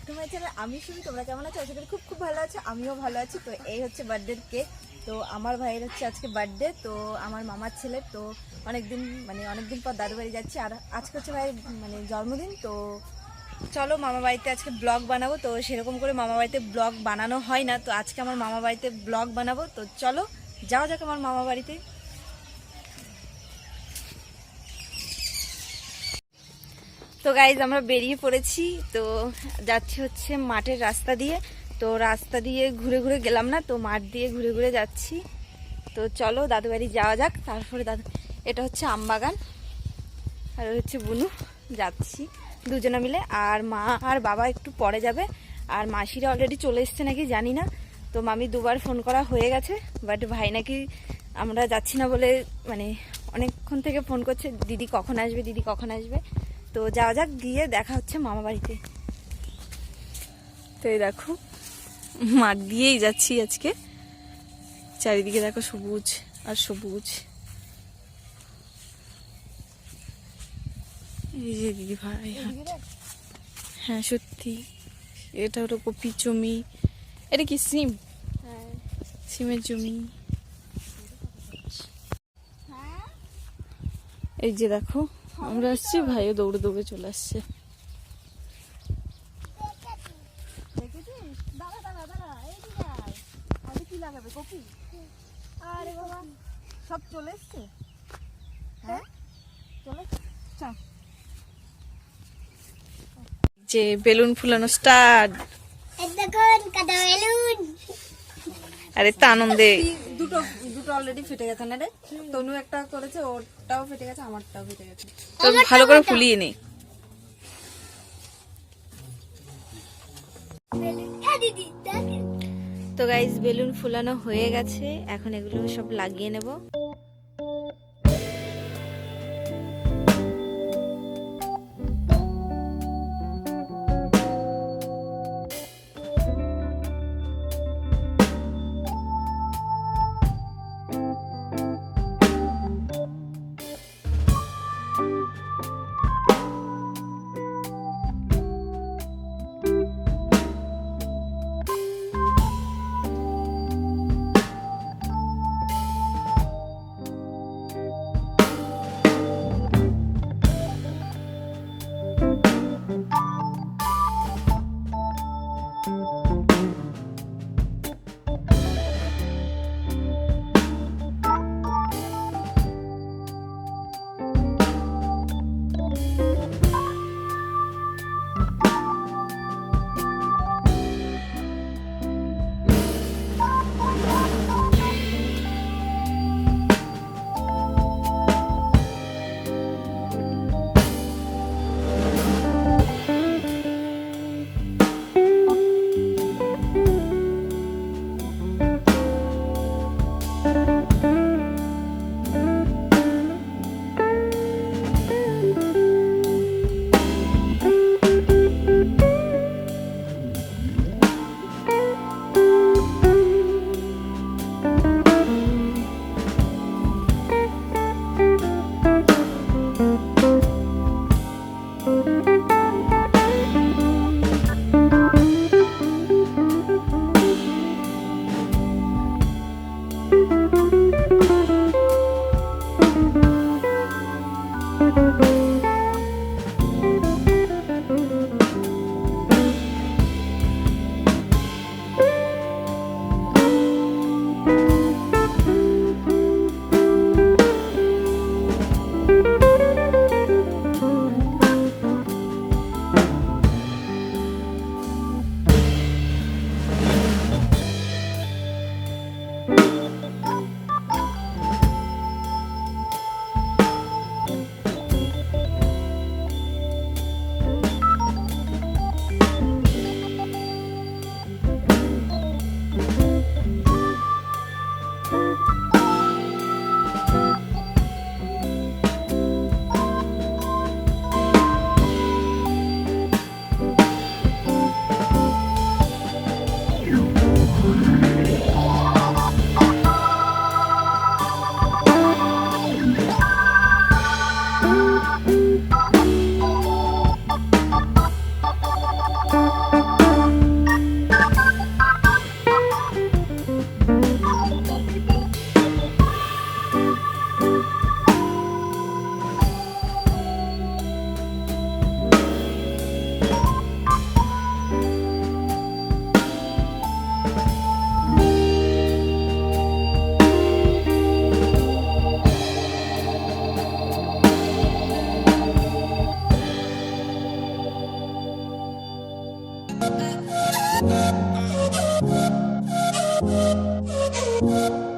Back to my channel. আমি শুনি তোমরা কেমন আছো? আশা করি খুব খুব ভালো আছো, আমিও ভালো আছি। তো এই হচ্ছে বার্থডের কেক। তো আমার ভাইয়ের হচ্ছে আজকে বার্থডে, তো আমার মামার ছেলে। তো অনেকদিন পর দাদু বাড়ি যাচ্ছি, আর আজকে হচ্ছে ভাইয়ের জন্মদিন। তো চলো মামা বাড়িতে আজকে ব্লগ বানাবো। তো সেরকম করে মামা বাড়িতে ব্লগ বানানো হয় না, তো আজকে আমার মামা বাড়িতে ব্লগ বানাবো। তো চলো যাওয়া যাক আমার মামা বাড়িতে। তো গাইজ আমরা বেরিয়ে পড়েছি, তো যাচ্ছি হচ্ছে মাঠের রাস্তা দিয়ে। তো রাস্তা দিয়ে ঘুরে ঘুরে গেলাম না, তো মাঠ দিয়ে ঘুরে ঘুরে যাচ্ছি। তো চলো দাদু বাড়ি যাওয়া যাক। তারপরে এটা হচ্ছে আমবাগান, আর হচ্ছে বুনু, যাচ্ছি দুজনে মিলে। আর মা আর বাবা একটু পরে যাবে, আর মাসিরা অলরেডি চলে এসছে নাকি জানি না। তো মামি দুবার ফোন করা হয়ে গেছে, বাট ভাই নাকি আমরা যাচ্ছি না বলে অনেকক্ষণ থেকে ফোন করছে, দিদি কখন আসবে, দিদি কখন আসবে। তো যাওয়া যাক, গিয়ে দেখা হচ্ছে মামা বাড়িতে। তো এই দেখো মাঠ দিয়েই যাচ্ছি আজকে, চারিদিকে দেখো সবুজ আর সবুজ। এই যে দিদি ভাই, হ্যাঁ সত্যি এটা হলো কপি জমি। এটা কি সিম? সিমের জমি। এই যে দেখো আমরা আসছি, ভাইও দৌড়ে দৌড়ে চলে আসছে। আরে বাবা সব চলে এসছে। হ্যাঁ চলে যে বেলুন ফুলানো স্টার্ট। আরে তা আনন্দে দুটো দুটো অলরেডি ফেটে গেছে না রে? তনু একটা করেছে, ওরটাও ফেটে গেছে, আমারটাও ফেটে গেছে। তো ভালো করে ফুলিয়ে নে। তো গাইস বেলুন ফুলানো হয়ে গেছে, এখন এগুলো সব লাগিয়ে নেব।